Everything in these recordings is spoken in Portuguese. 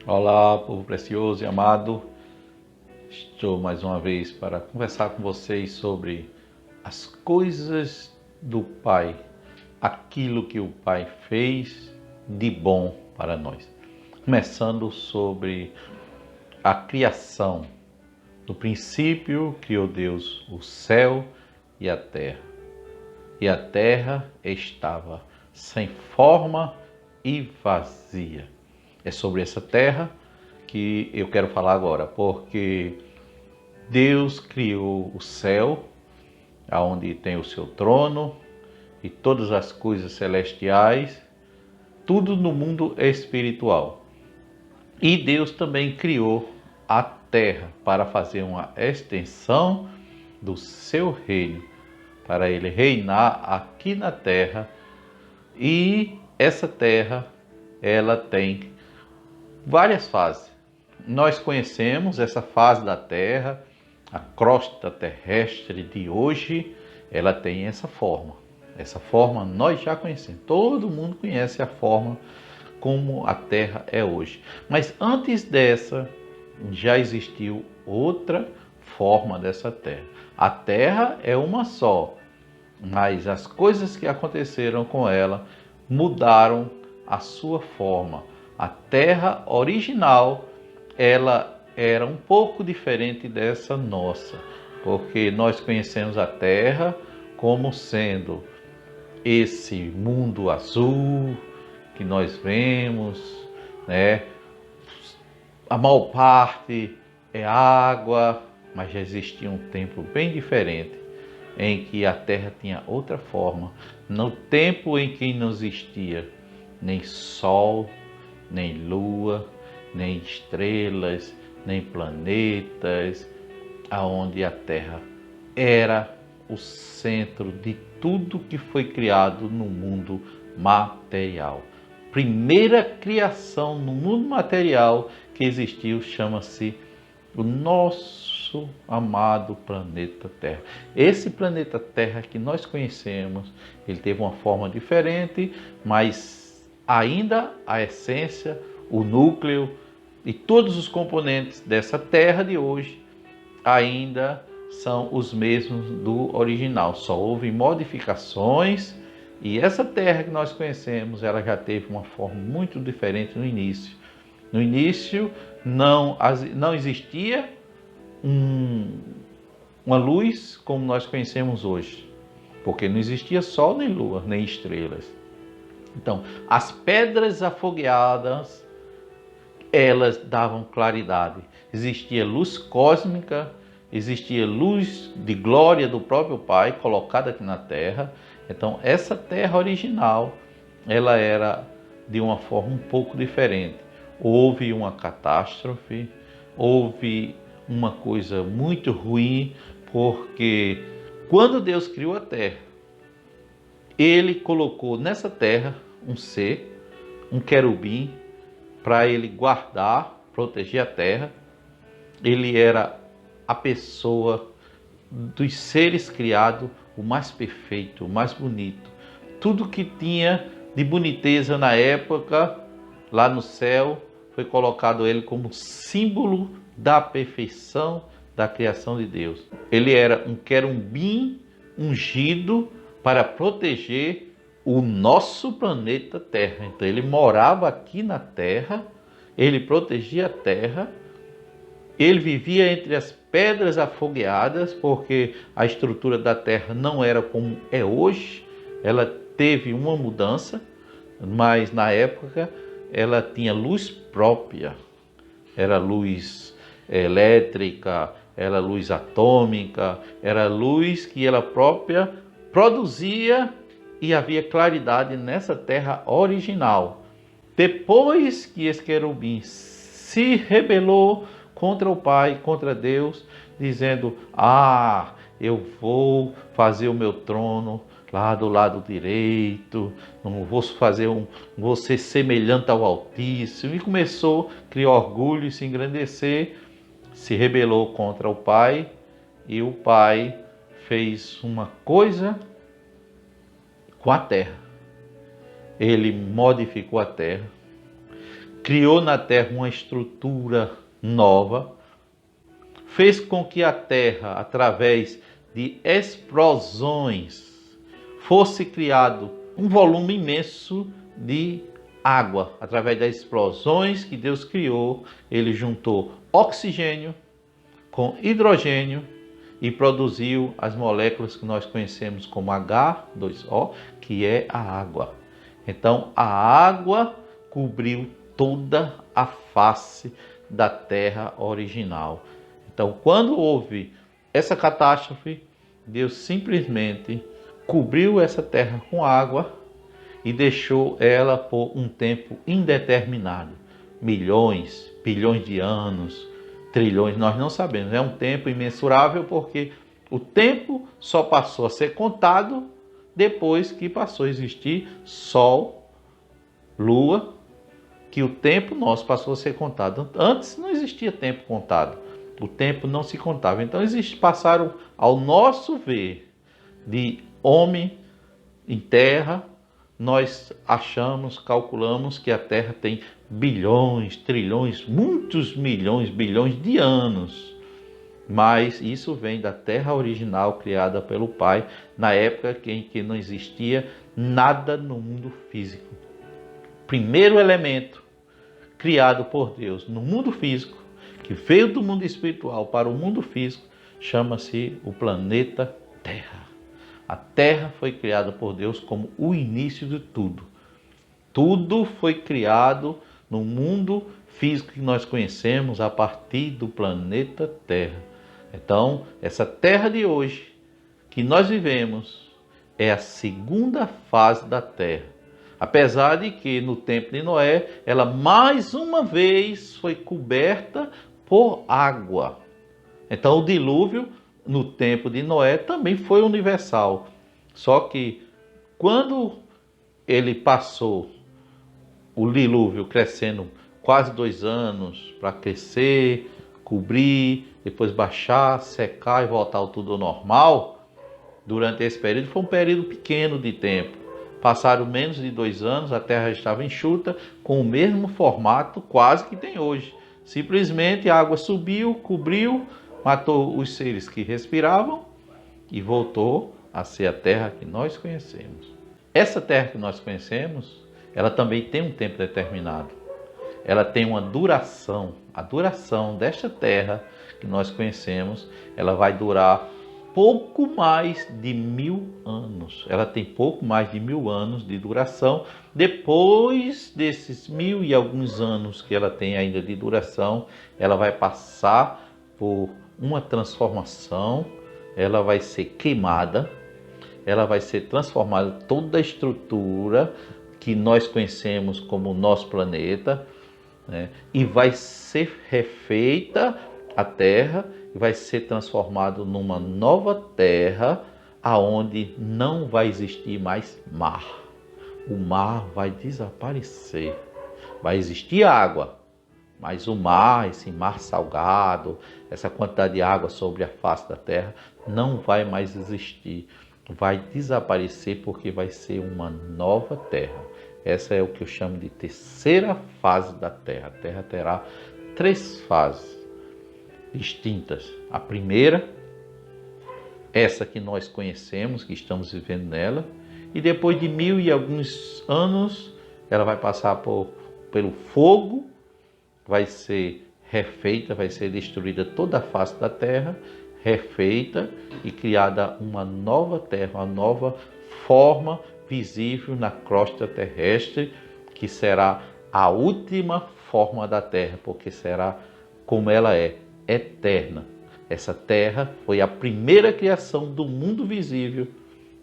Olá, povo precioso e amado. Estou mais uma vez para conversar com vocês sobre as coisas do Pai, aquilo que o Pai fez de bom para nós. Começando sobre a criação. No princípio criou Deus o céu e a terra. E a terra estava sem forma e vazia. É sobre essa terra que eu quero falar agora, porque Deus criou o céu, aonde tem o seu trono e todas as coisas celestiais, tudo no mundo espiritual. E Deus também criou a terra para fazer uma extensão do seu reino, para ele reinar aqui na terra. E essa terra, ela tem várias fases. Nós conhecemos essa fase da Terra, a crosta terrestre de hoje, ela tem essa forma. Essa forma nós já conhecemos. Todo mundo conhece a forma como a Terra é hoje. Mas antes dessa, já existiu outra forma dessa Terra. A Terra é uma só, mas as coisas que aconteceram com ela mudaram a sua forma. A Terra original, ela era um pouco diferente dessa nossa, porque nós conhecemos a Terra como sendo esse mundo azul que nós vemos, né? A maior parte é água, mas já existia um tempo bem diferente em que a Terra tinha outra forma, no tempo em que não existia nem sol, nem lua, nem estrelas, nem planetas, aonde a Terra era o centro de tudo que foi criado no mundo material. Primeira criação no mundo material que existiu chama-se o nosso amado planeta Terra. Esse planeta Terra que nós conhecemos, ele teve uma forma diferente, mas ainda a essência, o núcleo e todos os componentes dessa Terra de hoje ainda são os mesmos do original. Só houve modificações e essa Terra que nós conhecemos, ela já teve uma forma muito diferente no início. No início não existia uma luz como nós conhecemos hoje, porque não existia sol, nem lua, nem estrelas. Então, as pedras afogueadas, elas davam claridade. Existia luz cósmica, existia luz de glória do próprio Pai colocada aqui na Terra. Então, essa Terra original, ela era de uma forma um pouco diferente. Houve uma catástrofe, houve uma coisa muito ruim, porque quando Deus criou a Terra, Ele colocou nessa Terra um ser, um querubim, para ele guardar, proteger a Terra. Ele era a pessoa dos seres criados, o mais perfeito, o mais bonito. Tudo que tinha de boniteza na época, lá no céu, foi colocado ele como símbolo da perfeição da criação de Deus. Ele era um querubim ungido para proteger o nosso planeta Terra. Então ele morava aqui na Terra, ele protegia a Terra, ele vivia entre as pedras afogueadas, porque a estrutura da Terra não era como é hoje, ela teve uma mudança, mas na época ela tinha luz própria, era luz elétrica, era luz atômica, era luz que ela própria produzia e havia claridade nessa Terra original. Depois que esse querubim se rebelou contra o Pai, contra Deus, dizendo: eu vou fazer o meu trono lá do lado direito, não vou vou ser semelhante ao Altíssimo. E começou a criar orgulho e se engrandecer, se rebelou contra o Pai, e o Pai fez uma coisa com a terra. Ele modificou a terra, criou na terra uma estrutura nova, fez com que a terra, através de explosões, fosse criado um volume imenso de água. Através das explosões que Deus criou, ele juntou oxigênio com hidrogênio e produziu as moléculas que nós conhecemos como H2O, que é a água. Então a água cobriu toda a face da terra original. Então quando houve essa catástrofe, Deus simplesmente cobriu essa terra com água e deixou ela por um tempo indeterminado. Milhões, bilhões de anos, trilhões, nós não sabemos. É um tempo imensurável porque o tempo só passou a ser contado depois que passou a existir Sol, Lua, que o tempo nosso passou a ser contado. Antes não existia tempo contado. O tempo não se contava. Então passaram ao nosso ver de homem em terra, nós achamos, calculamos que a Terra tem bilhões, trilhões, muitos milhões, bilhões de anos. Mas isso vem da Terra original criada pelo Pai, na época em que não existia nada no mundo físico. Primeiro elemento criado por Deus no mundo físico, que veio do mundo espiritual para o mundo físico, chama-se o planeta Terra. A Terra foi criada por Deus como o início de tudo. Tudo foi criado no mundo físico que nós conhecemos a partir do planeta Terra. Então, essa Terra de hoje que nós vivemos é a segunda fase da Terra. Apesar de que no tempo de Noé, ela mais uma vez foi coberta por água. Então o dilúvio no tempo de Noé também foi universal. Só que quando ele passou o dilúvio crescendo quase 2 anos para crescer, cobrir, depois baixar, secar e voltar ao tudo normal, durante esse período foi um período pequeno de tempo. Passaram menos de 2 anos, a terra estava enxuta, com o mesmo formato quase que tem hoje. Simplesmente a água subiu, cobriu, matou os seres que respiravam e voltou a ser a terra que nós conhecemos. Essa terra que nós conhecemos, ela também tem um tempo determinado. Ela tem uma duração. A duração desta terra que nós conhecemos, ela vai durar pouco mais de 1000 anos. Ela tem pouco mais de 1000 anos de duração. Depois desses 1000 e alguns anos que ela tem ainda de duração, ela vai passar por uma transformação, ela vai ser queimada, ela vai ser transformada, toda a estrutura que nós conhecemos como o nosso planeta, né? E vai ser refeita a Terra, e vai ser transformado numa nova Terra, aonde não vai existir mais mar. O mar vai desaparecer. Vai existir água, mas o mar, esse mar salgado, essa quantidade de água sobre a face da terra, não vai mais existir. Vai desaparecer porque vai ser uma nova terra. Essa é o que eu chamo de terceira fase da terra. A terra terá 3 fases distintas. A primeira, essa que nós conhecemos, que estamos vivendo nela, e depois de 1000 e alguns anos, ela vai passar pelo fogo, vai ser refeita, vai ser destruída toda a face da terra, refeita e criada uma nova terra, uma nova forma visível na crosta terrestre, que será a última forma da terra, porque será como ela é, eterna. Essa terra foi a primeira criação do mundo visível,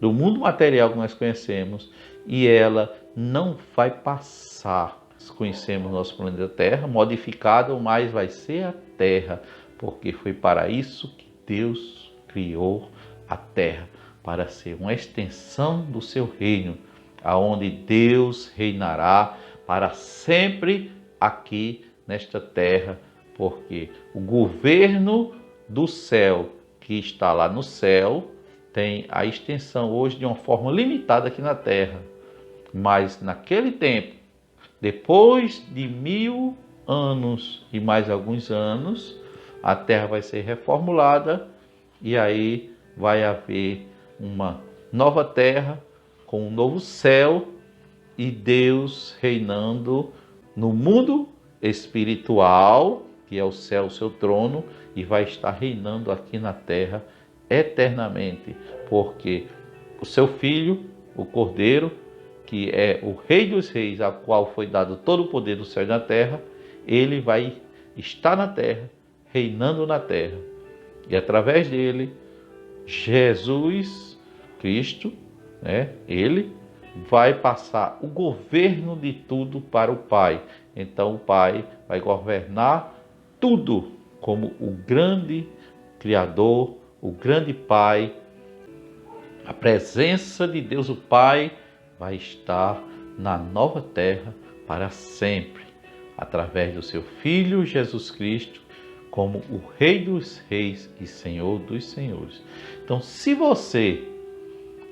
do mundo material que nós conhecemos, e ela não vai passar. Conhecemos nosso planeta Terra, modificado, mas vai ser a Terra, porque foi para isso que Deus criou a Terra, para ser uma extensão do seu reino, aonde Deus reinará para sempre aqui nesta terra, porque o governo do céu que está lá no céu tem a extensão hoje de uma forma limitada aqui na terra, mas naquele tempo, Depois de 1000 anos e mais alguns anos, a terra vai ser reformulada e aí vai haver uma nova terra com um novo céu e Deus reinando no mundo espiritual, que é o céu, o seu trono, e vai estar reinando aqui na terra eternamente, porque o seu filho, o Cordeiro, que é o Rei dos Reis, a qual foi dado todo o poder do céu e da terra, ele vai estar na terra, reinando na terra. E através dele, Jesus Cristo, ele vai passar o governo de tudo para o Pai. Então o Pai vai governar tudo como o grande Criador, o grande Pai. A presença de Deus o Pai vai estar na nova terra para sempre, através do seu Filho Jesus Cristo, como o Rei dos Reis e Senhor dos Senhores. Então, se você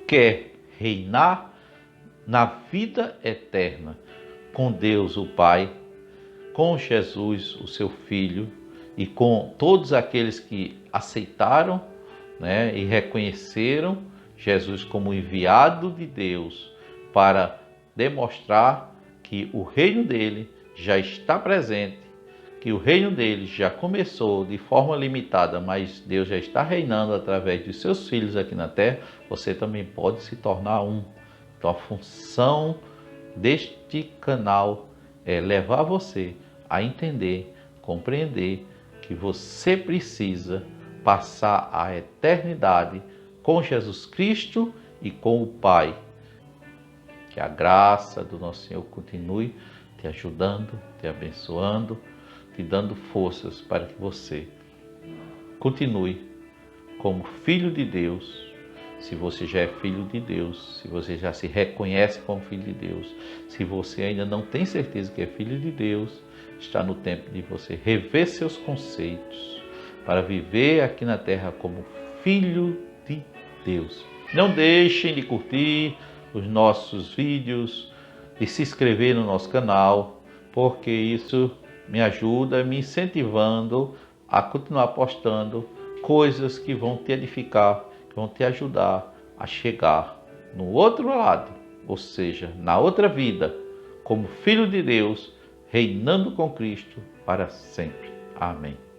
quer reinar na vida eterna com Deus o Pai, com Jesus, o seu Filho, e com todos aqueles que aceitaram, e reconheceram Jesus como enviado de Deus para demonstrar que o reino dele já está presente, que o reino dele já começou de forma limitada, mas Deus já está reinando através de seus filhos aqui na terra, você também pode se tornar um. Então a função deste canal é levar você a entender, compreender que você precisa passar a eternidade com Jesus Cristo e com o Pai. Que a graça do nosso Senhor continue te ajudando, te abençoando, te dando forças para que você continue como filho de Deus. Se você já é filho de Deus, se você já se reconhece como filho de Deus, se você ainda não tem certeza que é filho de Deus, está no tempo de você rever seus conceitos para viver aqui na terra como filho de Deus. Não deixem de curtir os nossos vídeos, de se inscrever no nosso canal, porque isso me ajuda, me incentivando a continuar postando coisas que vão te edificar, que vão te ajudar a chegar no outro lado, ou seja, na outra vida, como filho de Deus, reinando com Cristo para sempre. Amém.